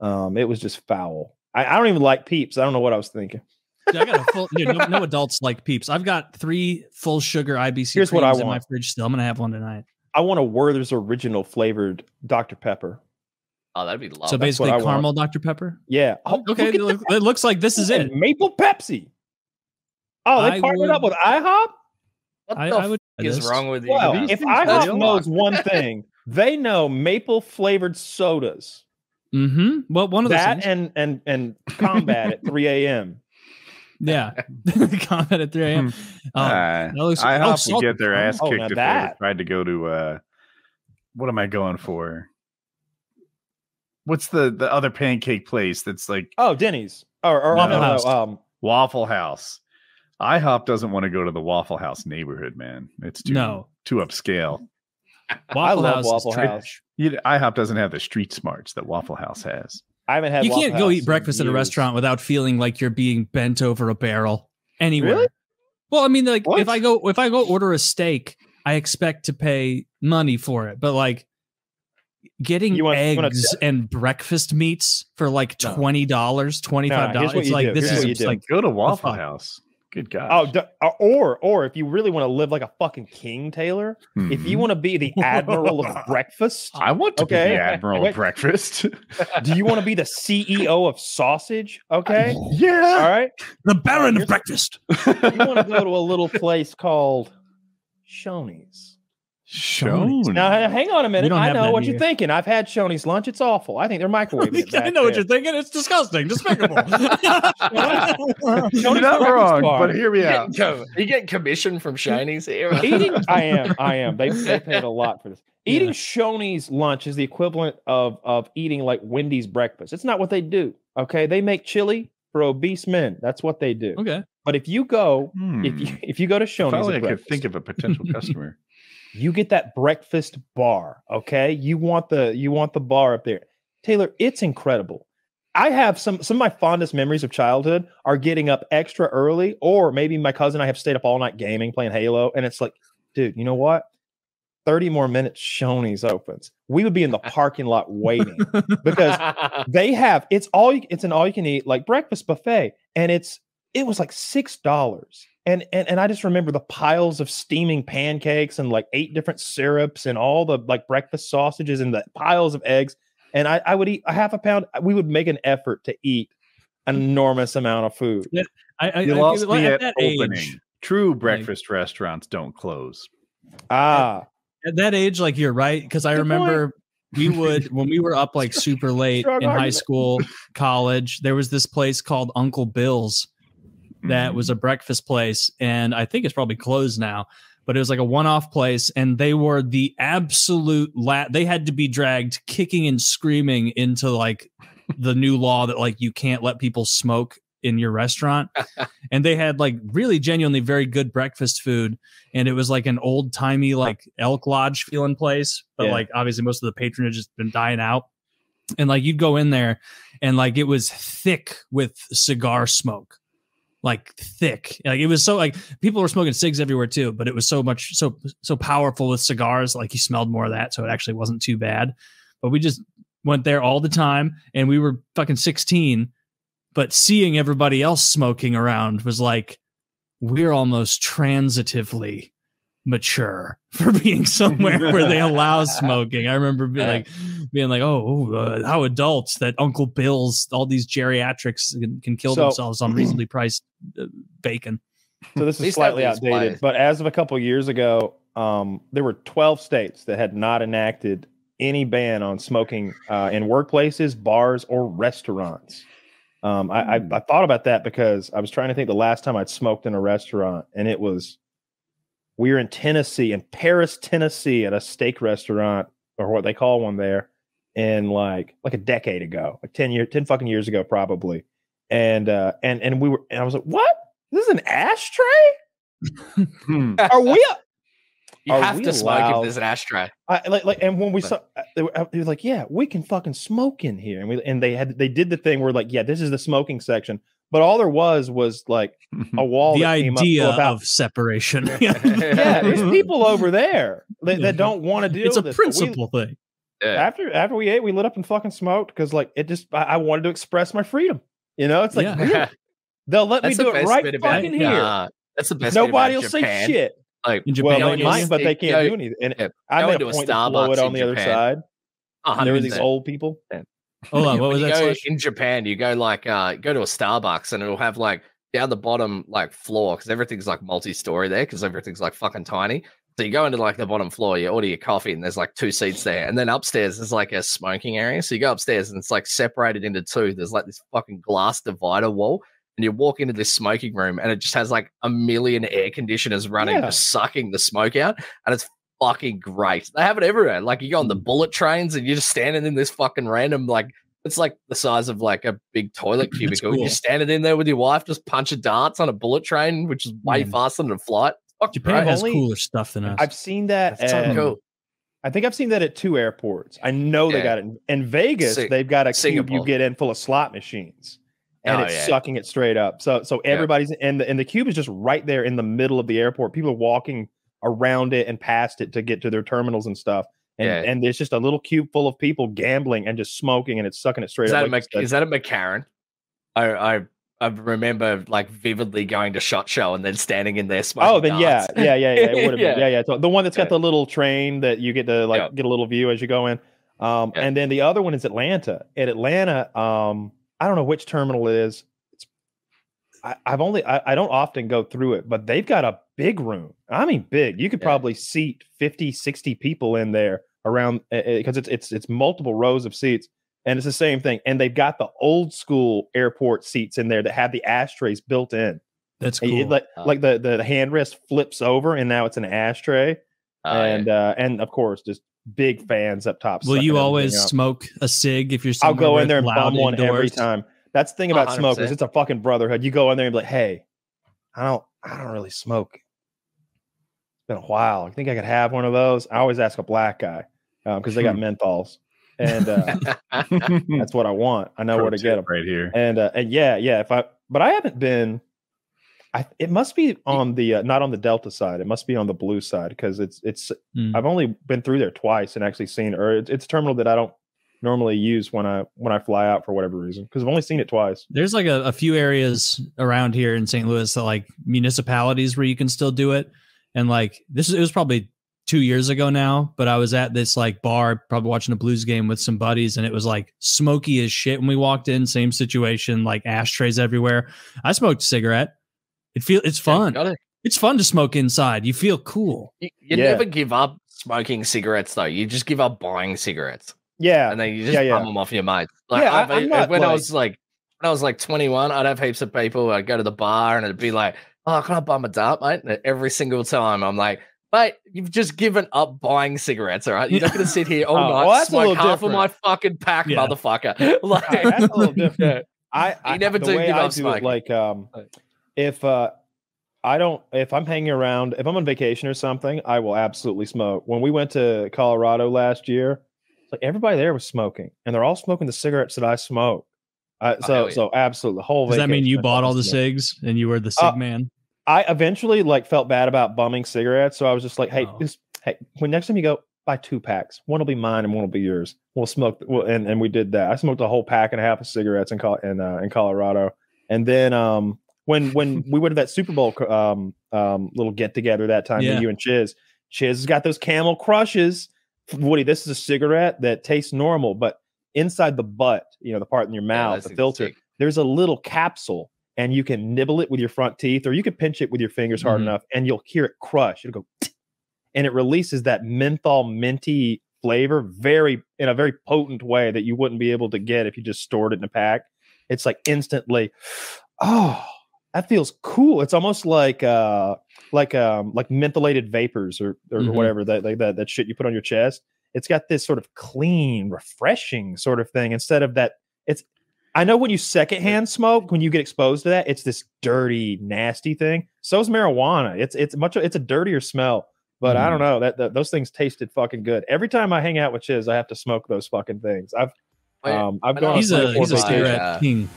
It was just foul. I don't even like Peeps. I don't know what I was thinking. I got a full. Dude, no adults like Peeps. I've got 3 full sugar IBC Here's what I creams in want. my fridge still. I'm gonna have one tonight. I want a Werther's original flavored Dr. Pepper. Oh, that'd be lovely. So basically, caramel Dr. Pepper. Yeah. Oh, okay. It looks like this is it. Maple Pepsi. Oh, they partnered up with IHOP. What the is wrong with you? Well, if IHOP knows one thing, they know maple flavored sodas. Mm-hmm. Well, one of those that and Combat at 3 a.m. Yeah, Combat at 3 a.m. IHOP would get their ass kicked if that. they tried to go to. What am I going for? What's the other pancake place that's like? Oh, Denny's or Waffle House. Waffle House. IHOP doesn't want to go to the Waffle House neighborhood, man. It's too upscale. I love Waffle House. IHOP doesn't have the street smarts that Waffle House has. I haven't had. You Waffle can't go House eat breakfast at a restaurant without feeling like you're being bent over a barrel anywhere. Really? Well, I mean, like if I go order a steak, I expect to pay money for it, but like getting eggs and breakfast meats for like $20, $25. It's like this is like go to Waffle House. Good God. Or if you really want to live like a fucking king, Taylor, if you want to be the admiral of breakfast, I want to be the admiral of breakfast. Do you want to be the CEO of sausage? Okay. Yeah. All right. The Baron of breakfast. You want to go to a little place called Shoney's. Shoney's. Now, hang on a minute. I know what you're thinking. I've had Shoney's lunch. It's awful. I think they're microwaving it. I know what you're thinking. It's disgusting. Despicable. You're not wrong, but hear me out. You get commission from Shoney's here? I am. They paid a lot for this. Eating Shoney's lunch is the equivalent of eating like Wendy's breakfast. It's not what they do. Okay. They make chili for obese men. That's what they do. Okay. But if you go, if you go to Shoney's, I could think of a potential customer. You get that breakfast bar, okay? You want the bar up there. Taylor, it's incredible. I have some of my fondest memories of childhood are getting up extra early, or maybe my cousin and I have stayed up all night gaming, playing Halo, and it's like, dude, you know what? 30 more minutes, Shoney's opens. We would be in the parking lot waiting because it's an all you can eat like breakfast buffet, and it was like $6. And I just remember the piles of steaming pancakes and like 8 different syrups and all the like breakfast sausages and the piles of eggs. And I would eat a half a pound. We would make an effort to eat an enormous amount of food. Yeah, you lost me at opening. Age, True breakfast restaurants don't close. At that age, like you're right. Because I remember when we were up like super late in high school, college, there was this place called Uncle Bill's. That was a breakfast place, and I think it's probably closed now, but it was like a one-off place, and they were the absolute they had to be dragged kicking and screaming into like the new law that like you can't let people smoke in your restaurant. And they had like really genuinely very good breakfast food, and it was like an old-timey like Elk Lodge feeling place, but like obviously most of the patronage has been dying out. And like you'd go in there and like it was thick with cigar smoke. Like thick, like it was so like people were smoking cigs everywhere too, but it was so powerful with cigars. Like you smelled more of that, so it actually wasn't too bad. But we just went there all the time, and we were fucking 16. But seeing everybody else smoking around was like we're almost transitively mature for being somewhere where they allow smoking. I remember being like, how adults that Uncle Bill's, all these geriatrics can kill themselves on reasonably priced bacon. So this is slightly outdated, but as of a couple of years ago, there were 12 states that had not enacted any ban on smoking in workplaces, bars, or restaurants. I thought about that because I was trying to think the last time I'd smoked in a restaurant, and we were in Tennessee, in Paris, Tennessee, at a steak restaurant, or what they call one there, in like a decade ago, like 10 fucking years ago, probably. And I was like, what? This is an ashtray? Are we? You have to smoke if there's an ashtray. And when we saw, he was like, yeah, we can fucking smoke in here. And they did the thing where like, yeah, this is the smoking section. But all there was like a wall. The that came idea up to about, of separation. Yeah, there's people over there that don't want to deal with it. It's a principle thing. after we ate, we lit up and fucking smoked because like it just I wanted to express my freedom. You know, it's like really? They'll let me do it right fucking here. That's the best. Nobody will say shit. Like in Japan, well, they might, but they can't do anything. And I made a point to blow it on the other side. There were these old people. Hold on, what was that? In Japan, you go like go to a Starbucks and it'll have like down the bottom like floor because everything's like multi-story there because everything's like fucking tiny. So you go into like the bottom floor, you order your coffee, and there's like 2 seats there, and then upstairs there's like a smoking area. So you go upstairs and it's like separated into 2. There's like this fucking glass divider wall. And you walk into this smoking room and it just has like a million air conditioners running, just sucking the smoke out. And it's fucking great. They have it everywhere. Like you go on the bullet trains and you're just standing in this fucking random, like, it's like the size of like a big toilet cubicle. Cool. You're standing in there with your wife, just punching darts on a bullet train, which is way faster than a flight. Japan has cooler stuff than us. I've seen that. So cool. I think I've seen that at 2 airports. I know they got it. In Vegas, they've got a cube you get in full of slot machines. And it's sucking it straight up. So everybody's and the cube is just right there in the middle of the airport. People are walking around it and past it to get to their terminals and stuff. And there's just a little cube full of people gambling and just smoking, and it's sucking it straight up. Is that a McCarran? I remember like vividly going to SHOT Show and then standing in there smoking. Oh, then darts. It would have been. So the one that's got the little train that you get to like get a little view as you go in. And then the other one is Atlanta. At Atlanta, I don't know which terminal it is. I don't often go through it, but they've got a big room. I mean, big. You could probably seat 50, 60 people in there around because it's multiple rows of seats, and it's the same thing. And they've got the old school airport seats in there that have the ashtrays built in. That's cool. Like the handrest flips over, and now it's an ashtray, and of course just big fans up top. Will you always smoke a cig if you're somewhere? I'll go in there and bum one every time. That's the thing about 100%. Smokers. It's a fucking brotherhood. You go in there and be like, hey, I don't really smoke. It's been a while. I think I could have one of those. I always ask a black guy because they got menthols. And that's what I want. I know where to get them right here. And but I haven't been, it must be on the, not on the Delta side. It must be on the blue side because I've only been through there twice and actually seen, or it's a terminal that I don't normally use when I fly out for whatever reason, because I've only seen it twice. There's like a few areas around here in St. Louis that like municipalities where you can still do it. And like it was probably 2 years ago now, but I was at this like bar, probably watching a Blues game with some buddies, and it was like smoky as shit when we walked in. Same situation, like ashtrays everywhere. I smoked a cigarette. It's fun. It's fun to smoke inside. You feel cool. You never give up smoking cigarettes though. You just give up buying cigarettes. Yeah, and then you just bum them off your mates. Like, when I was like 21, I'd have heaps of people. I'd go to the bar and it'd be like, "Oh, can I bum a dart, mate?" And every single time, I'm like, "Mate, you've just given up buying cigarettes, all right? You're not going to sit here all night, smoke half of my fucking pack, motherfucker." Like, that's a little different. You never do give up smoking. Like, if I'm hanging around, if I'm on vacation or something, I will absolutely smoke. When we went to Colorado last year, like everybody there was smoking, and they're all smoking the cigarettes that I smoke. So absolutely, the whole. Does that mean you bought all the cigs and you were the cig man? I eventually like felt bad about bumming cigarettes, so I was just like, hey, when next time you go, buy 2 packs. One will be mine and one will be yours. We'll smoke, and we did that. I smoked a whole pack and a half of cigarettes in Colorado, and then when we went to that Super Bowl little get together that time, you and Chiz has got those Camel Crushes. Woody, this is a cigarette that tastes normal, but inside the butt, the part in your mouth, the filter, there's a little capsule, and you can nibble it with your front teeth, or you can pinch it with your fingers hard enough, and you'll hear it crush. It'll go, and it releases that menthol minty flavor in a very potent way that you wouldn't be able to get if you just stored it in a pack. It's like instantly, that feels cool. It's almost like mentholated vapors or whatever that shit you put on your chest. It's got this sort of clean, refreshing sort of thing instead of that. I know when you secondhand smoke, when you get exposed to that, it's this dirty, nasty thing. So is marijuana. It's a dirtier smell, but I don't know that those things tasted fucking good. Every time I hang out with Chiz, I have to smoke those fucking things. I've gone. He's a cigarette king.